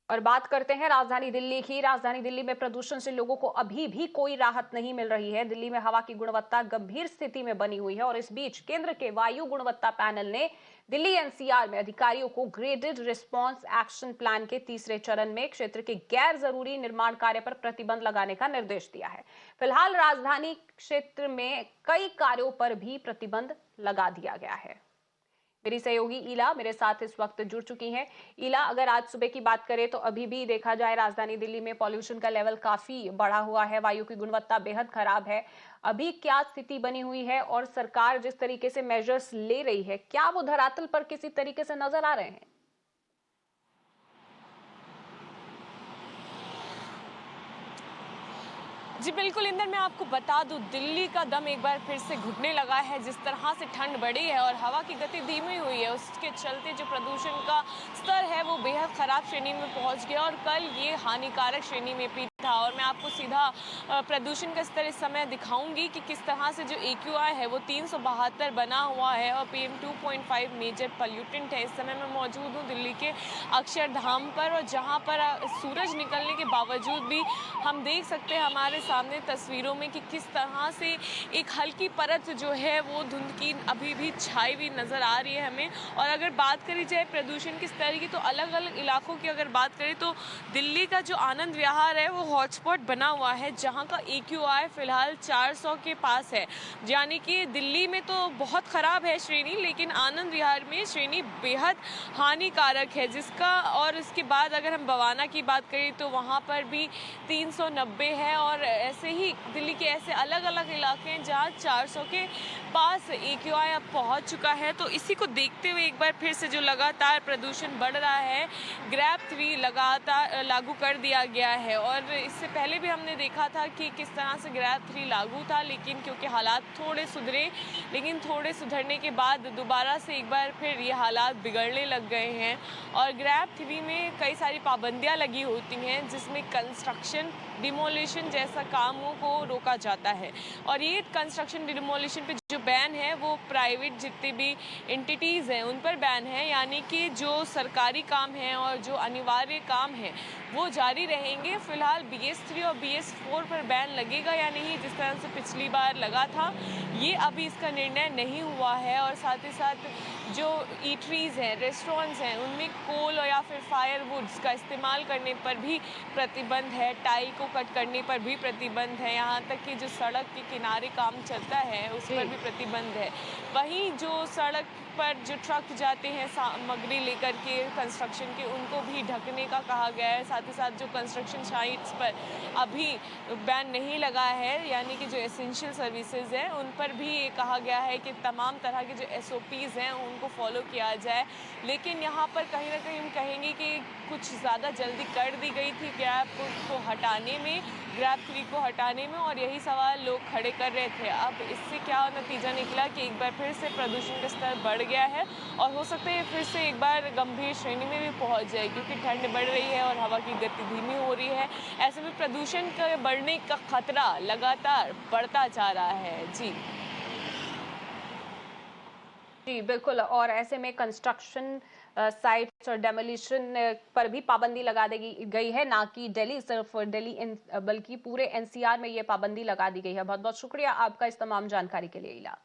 और बात करते हैं राजधानी दिल्ली की। राजधानी दिल्ली में प्रदूषण से लोगों को अभी भी कोई राहत नहीं मिल रही है। दिल्ली में हवा की गुणवत्ता गंभीर स्थिति में बनी हुई है और इस बीच केंद्र के वायु गुणवत्ता पैनल ने दिल्ली एनसीआर में अधिकारियों को ग्रेडेड रिस्पांस एक्शन प्लान के तीसरे चरण में क्षेत्र के गैर जरूरी निर्माण कार्य पर प्रतिबंध लगाने का निर्देश दिया है। फिलहाल राजधानी क्षेत्र में कई कार्यों पर भी प्रतिबंध लगा दिया गया है। मेरी सहयोगी ईला मेरे साथ इस वक्त जुड़ चुकी हैं। ईला, अगर आज सुबह की बात करें तो अभी भी देखा जाए राजधानी दिल्ली में पॉल्यूशन का लेवल काफी बढ़ा हुआ है, वायु की गुणवत्ता बेहद खराब है। अभी क्या स्थिति बनी हुई है और सरकार जिस तरीके से मेजर्स ले रही है, क्या वो धरातल पर किसी तरीके से नजर आ रहे हैं? जी बिल्कुल इंदर, मैं आपको बता दूं, दिल्ली का दम एक बार फिर से घुटने लगा है। जिस तरह से ठंड बढ़ी है और हवा की गति धीमी हुई है, उसके चलते जो प्रदूषण का स्तर है वो बेहद खराब श्रेणी में पहुंच गया और कल ये हानिकारक श्रेणी में भी था। और मैं आपको सीधा प्रदूषण का स्तर इस समय दिखाऊंगी कि किस तरह से जो AQI है वो 372 बना हुआ है और PM 2.5 मेजर पॉल्यूटेंट है। इस समय मैं मौजूद हूँ दिल्ली के अक्षरधाम पर, और जहाँ पर सूरज निकलने के बावजूद भी हम देख सकते हैं हमारे सामने तस्वीरों में कि किस तरह से एक हल्की परत जो है वो धुंध की अभी भी छाई हुई नजर आ रही है हमें। और अगर बात करी जाए प्रदूषण की स्तर की, तो अलग अलग इलाकों की अगर बात करें तो दिल्ली का जो आनंद विहार है वो हॉटस्पॉट बना हुआ है, जहां का AQI फिलहाल 400 के पास है। यानी कि दिल्ली में तो बहुत खराब है श्रेणी, लेकिन आनंद विहार में श्रेणी बेहद हानिकारक है जिसका। और इसके बाद अगर हम बवाना की बात करें तो वहां पर भी 390 है। और ऐसे ही दिल्ली के ऐसे अलग अलग इलाके हैं जहाँ 400 के पास AQI अब पहुँच चुका है। तो इसी को देखते हुए एक बार फिर से जो लगातार प्रदूषण बढ़ रहा है, ग्रैब 3 लगातार लागू कर दिया गया है। और इससे पहले भी हमने देखा था कि किस तरह से ग्रैब 3 लागू था, लेकिन क्योंकि हालात थोड़े सुधरे, लेकिन थोड़े सुधरने के बाद दोबारा से एक बार फिर ये हालात बिगड़ने लग गए हैं। और ग्रैब 3 में कई सारी पाबंदियां लगी होती हैं, जिसमें कंस्ट्रक्शन डिमोलिशन जैसा कामों को रोका जाता है। और ये कंस्ट्रक्शन डिमोलिशन पे जो बैन है वो प्राइवेट जितने भी एंटिटीज़ हैं उन पर बैन है, यानी कि जो सरकारी काम है और जो अनिवार्य काम है वो जारी रहेंगे। फिलहाल BS3 और BS4 पर बैन लगेगा या नहीं, जिस तरह से पिछली बार लगा था, ये अभी इसका निर्णय नहीं हुआ है। और साथ ही साथ जो ईटरीज हैं, रेस्टोरेंट्स हैं, उनमें कोल या फिर फायरवुड्स का इस्तेमाल करने पर भी प्रतिबंध है, टाइल को कट करने पर भी प्रतिबंध है, यहाँ तक कि जो सड़क के किनारे काम चलता है उस पर भी प्रतिबंध है। वहीं जो सड़क पर जो ट्रक जाते हैं सामग्री लेकर के कंस्ट्रक्शन के, उनको भी ढकने का कहा गया है। साथ ही साथ जो कंस्ट्रक्शन साइट्स पर अभी बैन नहीं लगा है, यानी कि जो एसेंशियल सर्विसेज हैं उन पर भी ये कहा गया है कि तमाम तरह के जो SOPs हैं उनको फॉलो किया जाए। लेकिन यहाँ पर कहीं ना कहीं हम कहेंगे कि कुछ ज़्यादा जल्दी कर दी गई थी ग्रैब को हटाने में, ग्रैब 3 को हटाने में, और यही सवाल लोग खड़े कर रहे थे। अब इससे क्या नतीजा निकला कि एक बार फिर से प्रदूषण का स्तर बढ़ गया है और हो सकता है फिर से एक बार गंभीर श्रेणी में भी पहुंच जाए, क्योंकि ठंड बढ़ रही है और हवा की गति धीमी हो रही है। ऐसे में प्रदूषण के बढ़ने का खतरा लगातार बढ़ता जा रहा है। जी जी बिल्कुल। और ऐसे में कंस्ट्रक्शन साइट्स और डेमोलिशन पर भी पाबंदी लगा दी गई है, ना कि दिल्ली, सिर्फ दिल्ली बल्कि पूरे एनसीआर में ये पाबंदी लगा दी गई है। बहुत बहुत शुक्रिया आपका इस तमाम जानकारी के लिए ईला।